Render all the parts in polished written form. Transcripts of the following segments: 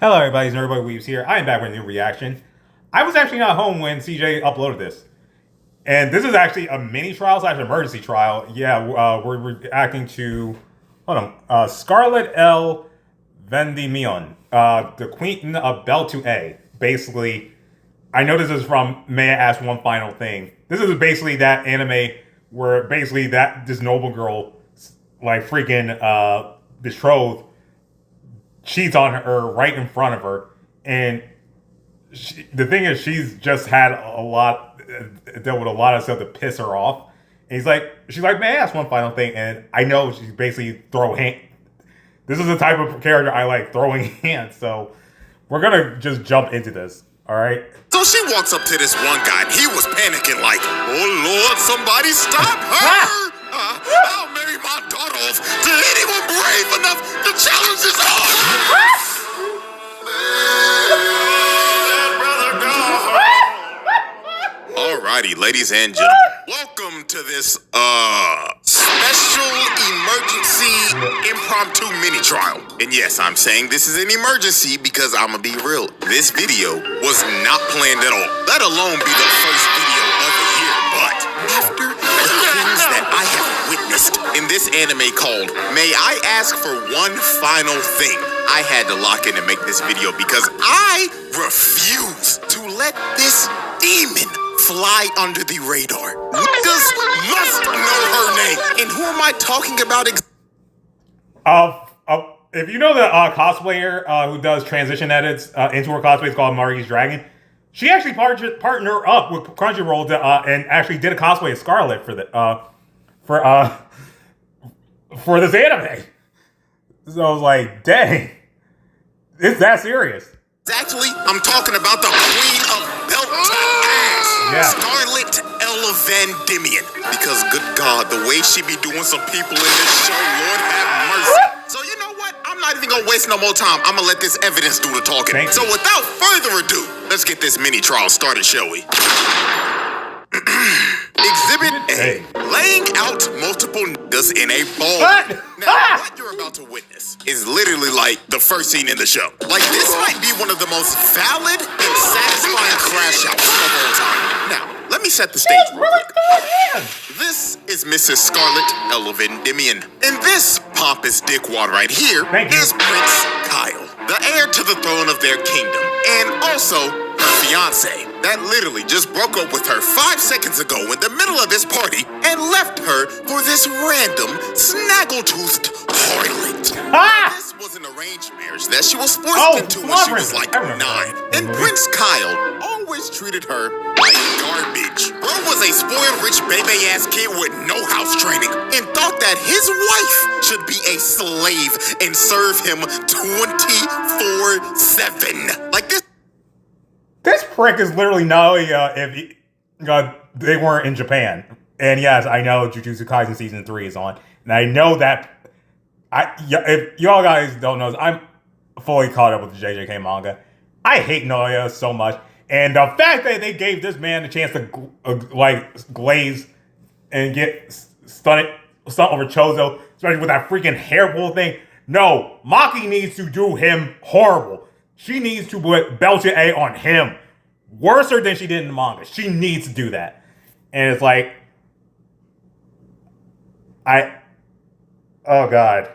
Hello, everybody. It's Everybody Weaves here. I am back with a new reaction. I was actually not home when CJ uploaded this. And this is actually a mini trial slash emergency trial. Yeah, we're reacting to, Scarlet L. Vandimion, the Queen of Bell A. Basically, I know this is from May I Ask One Final Thing. This is basically that anime where basically this noble girl, like freaking betrothed, cheats on her right in front of her, and the thing is, she's just had dealt with a lot of stuff to piss her off. And she's like, may I ask one final thing? And I know she's basically this is the type of character I like, throwing hands. So we're gonna just jump into this. All right. So she walks up to this one guy, and he was panicking like, "Oh Lord, somebody stop her! I'll marry my daughter off to anyone brave enough to challenge this on." Alrighty, ladies and gentlemen, welcome to this special emergency impromptu mini trial. And yes, I'm saying this is an emergency because I'ma be real. This video was not planned at all, let alone be the first video of the year. But after the things that I have witnessed in this anime called May I Ask for One Final Thing, I had to lock in and make this video because I refuse to let this demon fly under the radar. Niggas must know her name. And who am I talking about? If you know the cosplayer who does transition edits into her cosplays called Margie's Dragon, she actually partnered up with Crunchyroll and actually did a cosplay of Scarlet for this anime. So I was like, dang, it's that serious. Actually, I'm talking about the Queen of Belt to Ass, Scarlet L. Vandimion. Because, good God, the way she be doing some people in this show, Lord have mercy. So you know what? I'm not even gonna waste no more time. I'm gonna let this evidence do the talking. So without further ado, let's get this mini trial started, shall we? Exhibit A. Laying out multiple niggas in a ball. Now, what you're about to witness is literally like the first scene in the show. Like, this might be one of the most valid and satisfying crash outs of all time. Now, let me set the stage real quick. This is Mrs. Scarlet L. Vandimion. And this pompous dickwad right here is Prince Kyle, the heir to the throne of their kingdom, and also her fiance that literally just broke up with her 5 seconds ago in the middle of this party and left her for this random snaggletooth harlot. This was an arranged marriage that she was forced into when she was like 9. And Prince Kyle always treated her like garbage. Bro was a spoiled rich baby-ass kid with no house training and thought that his wife should be a slave and serve him 24/7. Like this. This prick is literally not if they weren't in Japan. And yes, I know Jujutsu Kaisen Season 3 is on. And I know that, if y'all guys don't know, I'm fully caught up with the JJK manga. I hate Naoya so much. And the fact that they gave this man a chance to, glaze and get stunt over Chozo, especially with that freaking hair pull thing. No, Maki needs to do him horrible. She needs to put Belt A on him. Worser than she did in the manga. She needs to do that. And it's like, oh God.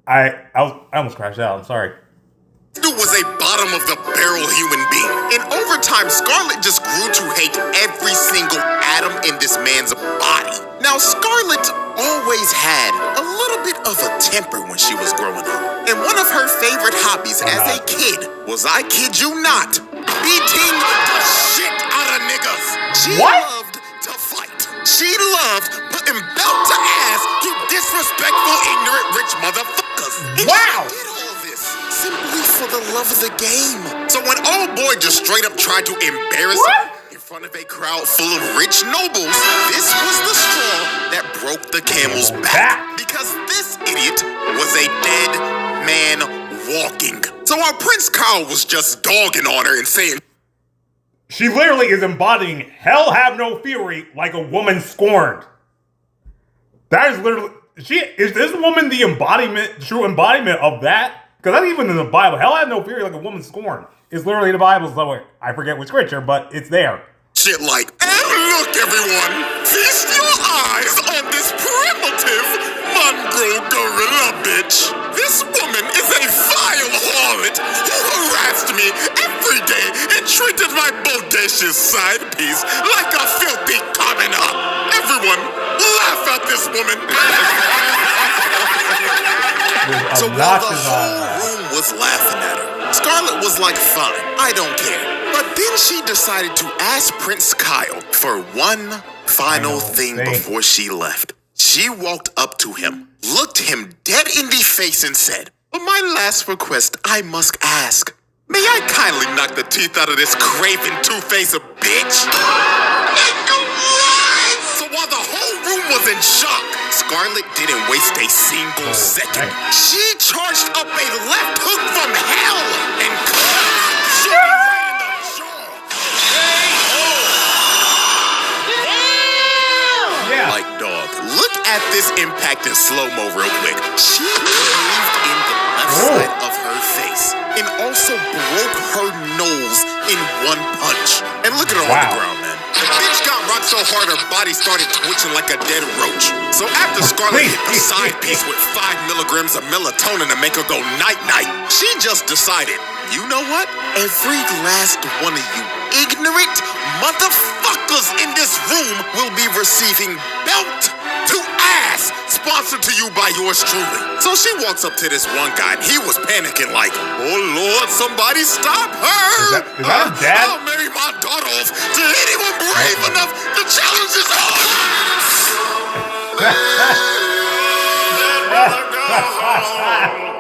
I almost crashed out. I'm sorry. Dude was a bottom of the barrel human being. And over time, Scarlet just grew to hate every single atom in this man's body. Now, Scarlet always had a little bit of a temper when she was growing up. And one of her favorite hobbies as a kid was, I kid you not, beating the shit out of niggas. She loved to fight. She loved putting belt to ass to disrespectful, ignorant, rich motherfuckers. And she did all this simply for the love of the game. So when old boy just straight up tried to embarrass her in front of a crowd full of rich nobles, this was the straw that broke the camel's back. Because this idiot was a dead man walking. So our Prince Kyle was just dogging on her and saying, she literally is embodying hell have no fury like a woman scorned. That is literally, is this woman the true embodiment of that? Because that's even in the Bible. Hell have no fear, like a woman scorned. It's literally the Bible. So I forget which scripture, but it's there. Shit like, and look everyone, feast your eyes on this primitive mongrel gorilla bitch. This woman is a vile harlot who harassed me every day and treated my bodacious side piece like a filthy commoner. Everyone, laugh at this woman. So while the whole room was laughing at her, Scarlet was like, fine, I don't care. But then she decided to ask Prince Kyle for one final thing before she left. She walked up to him, looked him dead in the face and said, "For my last request, I must ask. May I kindly knock the teeth out of this craven two-faced bitch?" So while the whole room was in shock, Scarlet didn't waste a single second. She charged up a left hook from hell and clapped Shorty right in the jaw. Yeah. Like dog. Look at this impact in slow-mo real quick. She caved in the left side of her face and also broke her nose in one punch. And look at her on the ground, man. The bitch got rocked so hard her body started twitching like a dead roach. So after Scarlet hit the side piece with 5 milligrams of melatonin to make her go night-night, she just decided, you know what? Every last one of you ignorant motherfuckers in this room will be receiving belt to ass, sponsored to you by yours truly. So she walks up to this one guy, and he was panicking like, oh Lord, somebody stop her! Is that his dad? I'll marry my daughter off to anyone brave enough to challenge his own!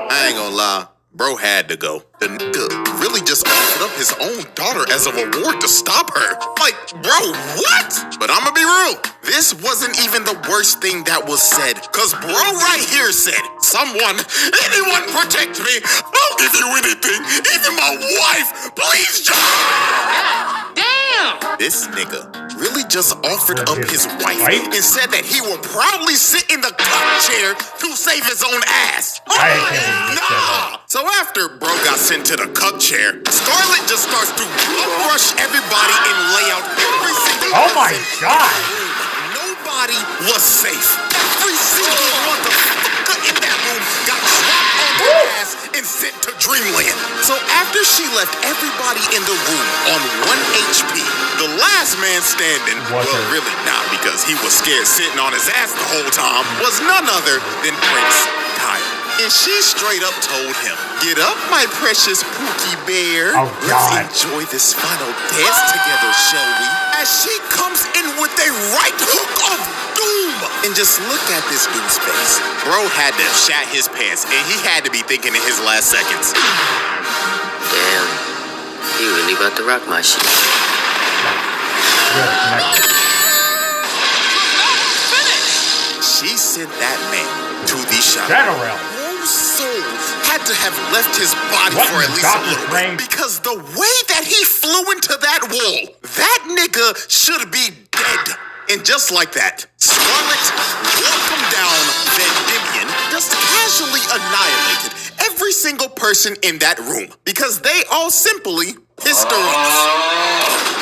I ain't gonna lie. Bro had to go. The nigga really just offered up his own daughter as a reward to stop her. Like, bro, what? But I'ma be real. This wasn't even the worst thing that was said. Cause bro right here said, anyone protect me. I'll give you anything. Even my wife. Please, John. Damn. This nigga really just offered up his wife and said that he will proudly sit in the cup chair to save his own ass. Nah. So after bro got sent to the cup chair, Scarlet just starts to rush everybody and lay out every single Oh my god! Nobody was safe. Every single motherfucker in that room got dropped on their ass and sent to Dreamland. So after she left everybody in the room on 1 HP, the last man standing, well really not because he was scared sitting on his ass the whole time, was none other than Prince Kyle. And she straight up told him, get up, my precious Pookie Bear. Oh, God. Let's enjoy this final dance together, shall we? As she comes in with a right hook of doom. And just look at this dude's face. Bro had to have shat his pants, and he had to be thinking in his last seconds. Damn, he really about to rock my shit. She sent that man to the shop. Soul had to have left his body for at least a little bit because the way that he flew into that wall, that nigga should be dead. And just like that, Scarlet welcomed down Vandimion, just casually annihilated every single person in that room because they all simply pissed her off.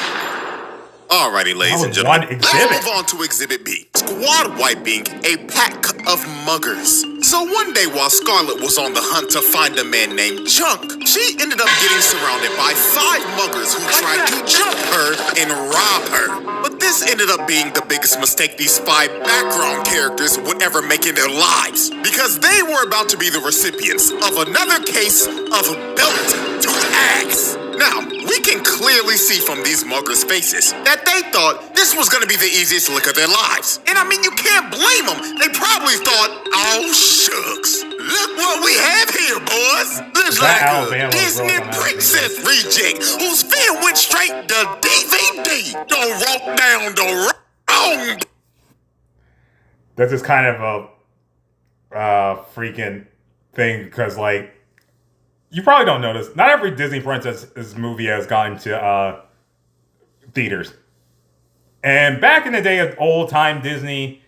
Alrighty, ladies and gentlemen, let's move on to Exhibit B. Squad wiping a pack of muggers. So one day while Scarlet was on the hunt to find a man named Junk, she ended up getting surrounded by 5 muggers who tried to jump her and rob her. But this ended up being the biggest mistake these 5 background characters would ever make in their lives, because they were about to be the recipients of another case of belt to ass. Now, we can clearly see from these muggers' faces that they thought this was gonna be the easiest lick of their lives. And I mean, you can't blame them. They probably thought, oh shucks, look what we have here, boys. Looks like a Disney princess reject whose film went straight to DVD. Don't walk down the wrong. This is kind of a freaking thing because, like, you probably don't notice. Not every Disney princess movie has gone to theaters. And back in the day of old time Disney,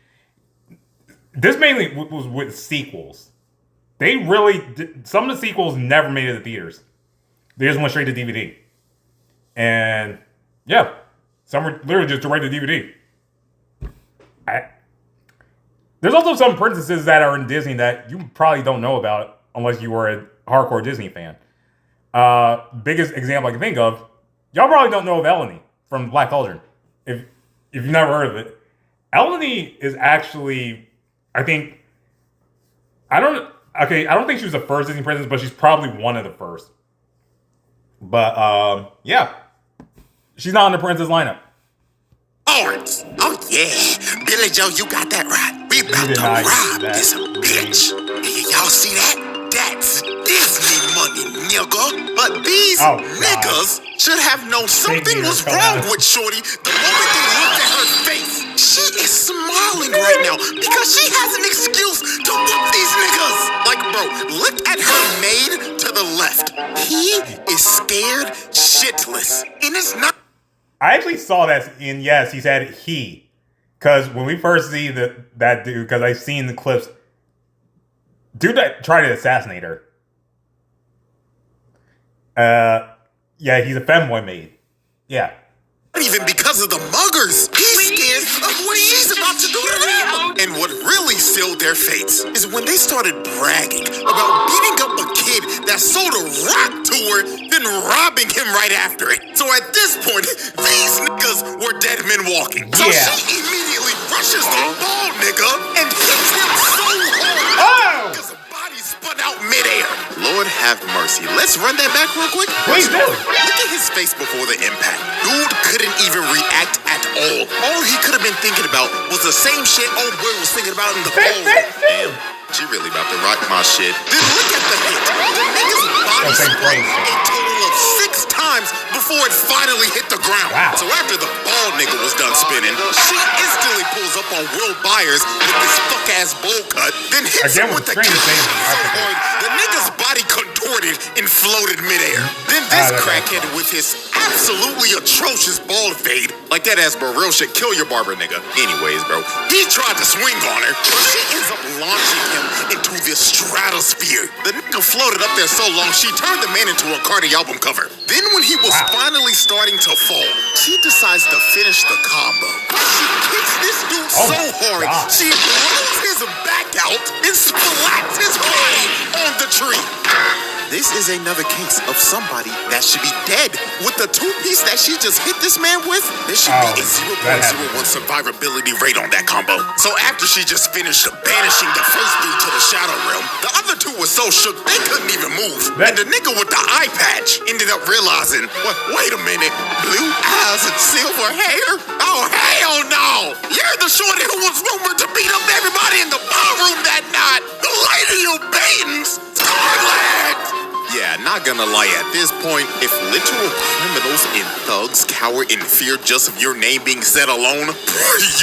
this mainly was with sequels. They really some of the sequels never made it to theaters. They just went straight to DVD. And yeah, some were literally just direct to DVD. There's also some princesses that are in Disney that you probably don't know about unless you were a hardcore Disney fan. Biggest example I can think of, y'all probably don't know of Eleni from Black Cauldron. If you've never heard of it. Eleni is actually, I don't think she was the first Disney princess, but she's probably one of the first. But yeah. She's not on the princess lineup. Orange. Oh yeah. Billy Joe, you got that right. We about to rob this bitch. Y'all see that? That's Disney money, nigga. But these niggas should have known something was wrong with Shorty the moment they looked at her face. She is smiling right now because she has an excuse to whoop these niggas. Like, bro, look at her maid to the left. He is scared shitless. And it's not. I actually saw that in, yes, he said he. Because when we first see that dude, because I've seen the clips, dude that tried to assassinate her. Yeah, he's a femboy maid. Yeah. Even because of the muggers. He's scared of what she's about to do to them. And what really sealed their fates is when they started bragging about beating up a kid that sold a rock to her, then robbing him right after it. So at this point, these niggas were dead men walking. So she immediately rushes the bald nigga and hits him so hard because the body spun out midair. Lord have mercy. Let's run that back real quick. Please do. Look at his face before the impact. Dude couldn't even react at all. All he could have been thinking about was the same shit old boy was thinking about in the phone. Damn, she really about to rock my shit. Then look at the hit. The nigga's body spun a total of 6 times before it finally hit the ground. Wow. So after the bald nigga was done spinning, she instantly pulls up on Will Byers with this fuck-ass bowl cut, then hits him with the kick so hard, the nigga's body contorted and floated midair. Then this crackhead with his absolutely atrocious bald fade, like that ass bro, real shit, kill your barber nigga. Anyways, bro, he tried to swing on her, but she ends up launching him into the stratosphere. The nigga floated up there so long, she turned the man into a Cardi album cover. Then when he was finally starting to fall, she decides to finish the combo. She kicks this dude so hard, she blows his back out and splats his body on the tree. This is another case of somebody that should be dead. With the 2-piece that she just hit this man with, there should be a 0.01 survivability rate on that combo. So after she just finished banishing the first dude to the Shadow Realm, the other two were so shook they couldn't even move. And the nigga with the eye patch ended up realizing, wait a minute, blue eyes and silver hair? Oh, hell no! You're the shorty who was rumored to beat up everybody in the ballroom that night! The lady of Baton's Scarlet! Yeah, not gonna lie, at this point, if literal criminals and thugs cower in fear just of your name being said alone,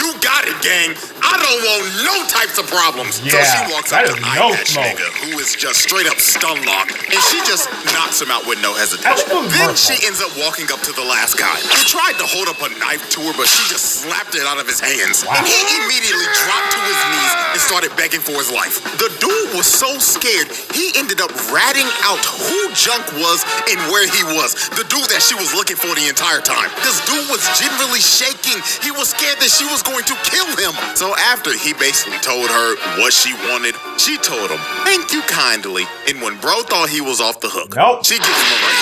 you got it, gang. I don't want no types of problems. So she walks up to Eye Patch nigga, who is just straight up stun locked, and she just knocks him out with no hesitation. Then she ends up walking up to the last guy, who tried to hold up a knife to her, but she just slapped it out of his hands. And he immediately dropped to his knees and started begging for his life. The dude was so scared, he ended up ratting out who Junk was and where he was. The dude that she was looking for the entire time. This dude was generally shaking. He was scared that she was going to kill him. So after he basically told her what she wanted, she told him, thank you kindly. And when bro thought he was off the hook, she gives him a right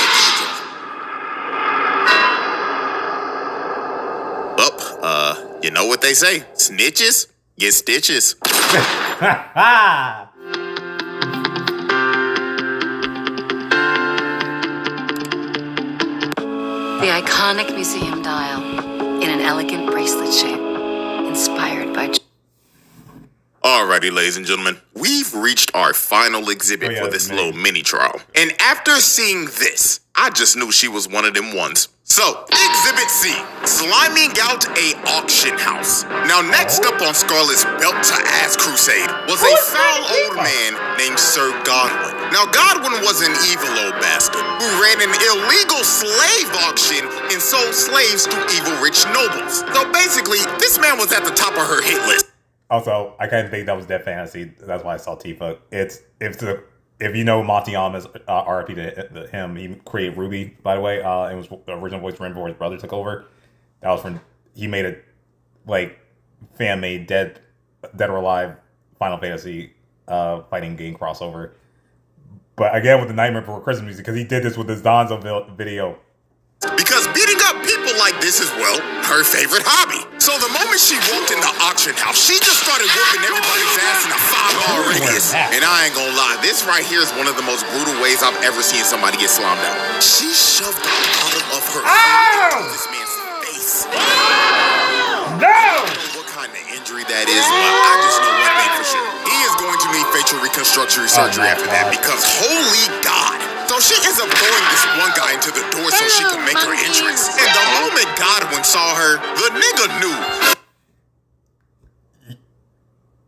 hook. Well, you know what they say. Snitches get stitches. The iconic museum dial in an elegant bracelet shape, inspired by... Alrighty, ladies and gentlemen, we've reached our final exhibit for this little mini trial. And after seeing this, I just knew she was one of them ones. So, Exhibit C, sliming out a auction house. Now, next up on Scarlet's belt-to-ass crusade was a foul old man named Sir Godwin. Now, Godwin was an evil old bastard who ran an illegal slave auction and sold slaves to evil rich nobles. So basically, this man was at the top of her hit list. Also, I kind of think that was Dead Fantasy. That's why I saw Tifa. If you know Matayama's RIP to him, he created Ruby, by the way. It was the original voice for him before his brother took over. That was from he made a fan made Dead or Alive Final Fantasy fighting game crossover. But again, with the Nightmare Before Christmas music, because he did this with his Donzo video. Because beating up people like this is, well, her favorite hobby. So the moment she walked in the auction house, she just started whooping everybody's ass in a 5-ball radius. And I ain't gonna lie, this right here is one of the most brutal ways I've ever seen somebody get slammed out. She shoved the bottom of her foot into this man's face. No! I don't know what kind of injury that is, but I just know one thing for sure. He is going to need facial reconstruction surgery after that, because holy God. So she ends up throwing this one guy into the door so she could make her entrance. And the moment Godwin saw her, the nigga knew.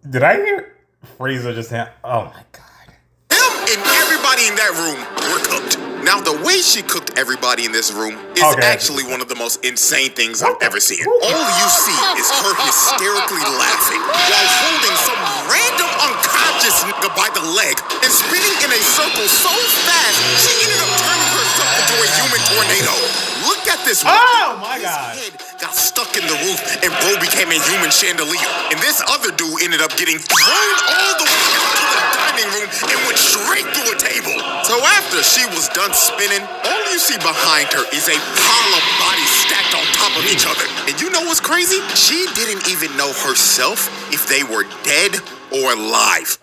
Did I hear Frieza just have... Oh my God. Him and everybody in that room were cooked. Now, the way she cooked everybody in this room is actually one of the most insane things I've ever seen. All you see is her hysterically laughing while holding some random unconscious nigga by the leg and spinning in a circle so fast, she ended up turning herself into a human tornado. Look at this one. Oh my God. His head got stuck in the roof and bro became a human chandelier. And this other dude ended up getting thrown all the way out to the dining room and went straight through a table. So after she was done spinning, all you see behind her is a pile of bodies stacked on top of each other. And you know what's crazy? She didn't even know herself if they were dead or alive.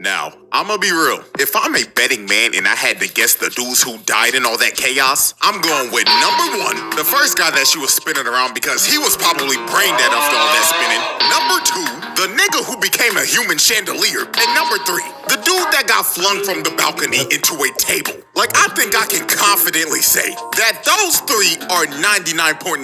Now, I'ma be real. If I'm a betting man and I had to guess the dudes who died in all that chaos, I'm going with number 1, the first guy that she was spinning around because he was probably brain dead after all that spinning. Number 2, the nigga who became a human chandelier. And number 3, the dude that got flung from the balcony into a table. Like, I think I can confidently say that those 3 are 99.9%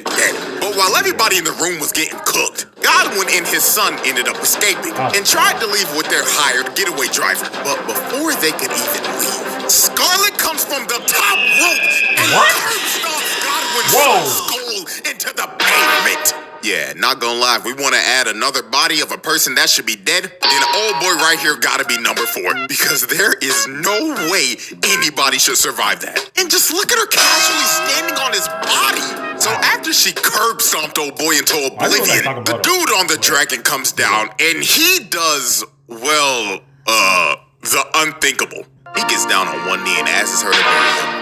dead. But while everybody in the room was getting cooked, Godwin and his son ended up escaping and tried to leave with their hired getaway driver. But before they could even leave, Scarlet comes from the top rope and curbs off Godwin's skull into the pavement. Yeah, not gonna lie, if we want to add another body of a person that should be dead, then old boy right here gotta be number 4. Because there is no way anybody should survive that. And just look at her casually standing on his body. So after she curb stomped old boy into oblivion, the dude on the dragon comes down and he does, well, the unthinkable. He gets down on one knee and asks her to marry him.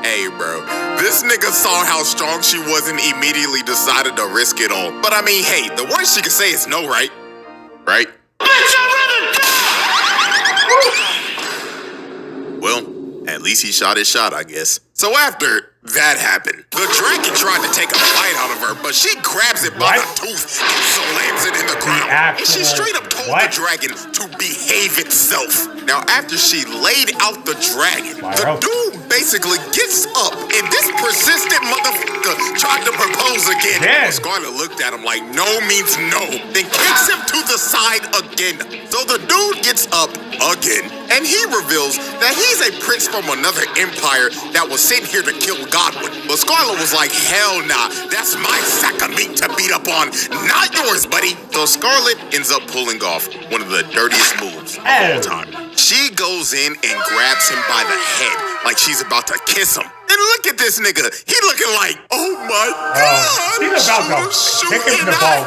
Hey, bro. This nigga saw how strong she was and immediately decided to risk it all. But I mean, hey, the worst she could say is no, right? Right? Well, at least he shot his shot, I guess. So after that happened, the dragon tried to take a bite out of her, but she grabs it by the tooth and slams it in the ground. And she straight up told the dragon to behave itself. Now, after she laid out the dragon, the dude basically gets up, and this persistent motherfucker tried to propose again. Scarlet looked at him like no means no, then kicks him to the side again. So the dude gets up again, and he reveals that he's a prince from another empire that was sent here to kill Godwin. But Scarlet was like, hell nah, that's my sack of meat to beat up on, not yours, buddy. So Scarlet ends up pulling off one of the dirtiest moves of all time. She goes in and grabs him by the head like she's about to kiss him. And look at this nigga. He looking like, oh my God. He's about to kick him in the balls.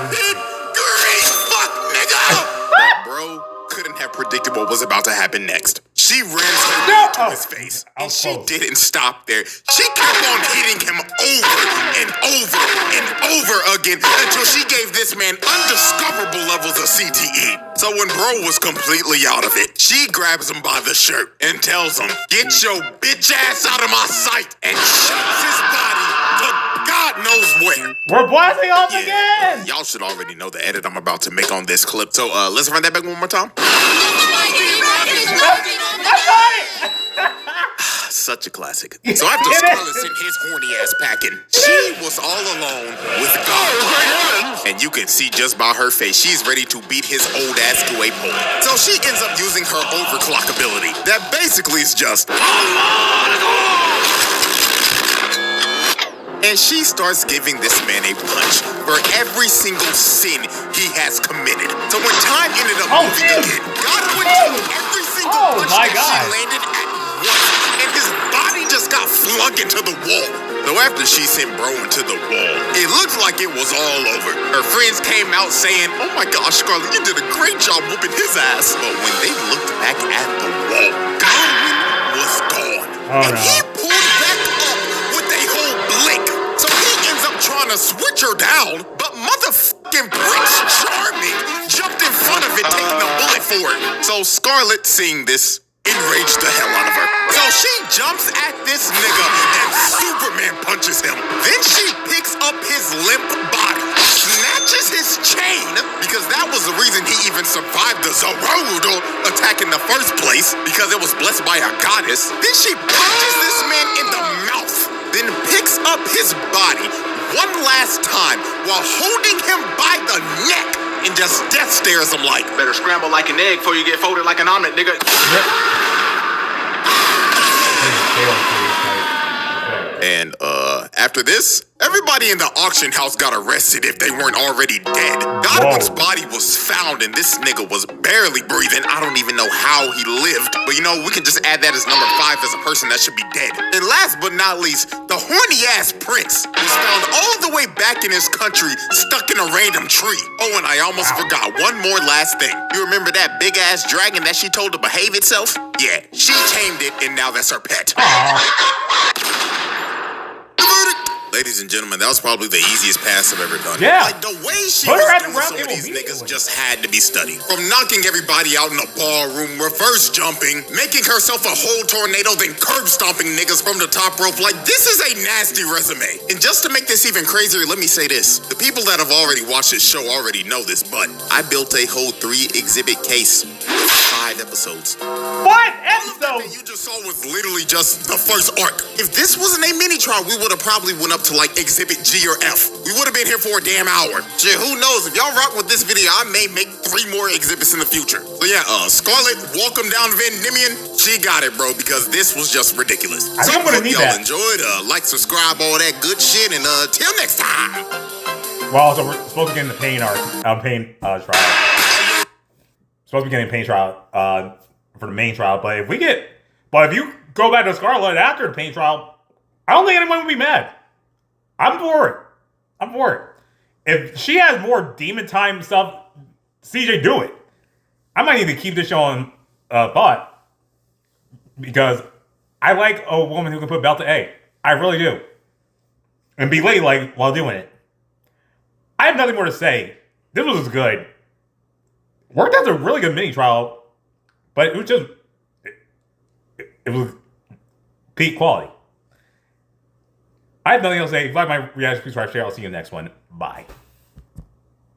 Great fuck, nigga. But bro couldn't have predicted what was about to happen next. She rams her knee to his face, and she didn't stop there. She kept on hitting him over and over and over again until she gave this man undiscoverable levels of CTE. So when bro was completely out of it, she grabs him by the shirt and tells him, get your bitch ass out of my sight, and shoves his body to God knows where. We're blasting off again! Y'all should already know the edit I'm about to make on this clip. So let's run that back one more time. Such a classic. So after Scarlet sent his horny ass packing, she was all alone with God. And you can see just by her face, she's ready to beat his old ass to a pulp. So she ends up using her overclock ability. That basically is just... and she starts giving this man a punch for every single sin he has committed. So when time ended up moving again, Godwin took every single punch that she landed at once, and his body just got flung into the wall. So after she sent bro into the wall, it looked like it was all over. Her friends came out saying, "Oh my gosh, Scarlet, you did a great job whooping his ass." But when they looked back at the wall, Godwin was gone. And he pulled back up with a whole blink. So he ends up trying to switch her down, but motherfucking Prince Charming jumped in front of it, taking a bullet for it. So Scarlet, seeing this, enraged the hell out of her. So she jumps at this nigga and Superman punches him. Then she picks up his limp body, snatches his chain, because that was the reason he even survived the Zarudo attack in the first place, because it was blessed by a goddess. Then she punches this man in the mouth, then picks up his body one last time while holding him by the neck and just death stares him like, "Better scramble like an egg before you get folded like an omelet, nigga." And after this, everybody in the auction house got arrested if they weren't already dead. Godwin's body was found and this nigga was barely breathing. I don't even know how he lived. But you know, we can just add that as number 5 as a person that should be dead. And last but not least, the horny ass prince was found all the way back in his country, stuck in a random tree. Oh, and I almost forgot one more last thing. You remember that big ass dragon that she told to behave itself? Yeah, she tamed it and now that's her pet. Ladies and gentlemen, that was probably the easiest pass I've ever done. Yeah. Like, the way she was doing some of these niggas just had to be studied. From knocking everybody out in the ballroom, reverse jumping, making herself a whole tornado, then curb stomping niggas from the top rope. Like, this is a nasty resume. And just to make this even crazier, let me say this. The people that have already watched this show already know this, but I built a whole 3-exhibit case. 5 episodes. What episode? You just saw was literally just the first arc. If this wasn't a mini trial, we would have probably went up to like exhibit G or F. We would have been here for a damn hour. Shit, who knows? If y'all rock with this video, I may make 3 more exhibits in the future. So yeah, Scarlet, welcome down Vandimion. She got it, bro, because this was just ridiculous. I think I'm gonna need that. Y'all enjoyed. Like, subscribe, all that good shit, and till next time. Well, so we're supposed to get in the pain trial. Supposed to be getting a pain trial for the main trial, but if you go back to Scarlet after the pain trial, I don't think anyone would be mad. I'm for it. If she has more demon time stuff, CJ, do it. I might need to keep this show on thought because I like a woman who can put belt to A. I really do, and be ladylike while doing it. I have nothing more to say. This was good. Worked out a really good mini trial, but it was just it was peak quality. I have nothing else to say. If you like my reaction, please subscribe, share. I'll see you in the next one. Bye.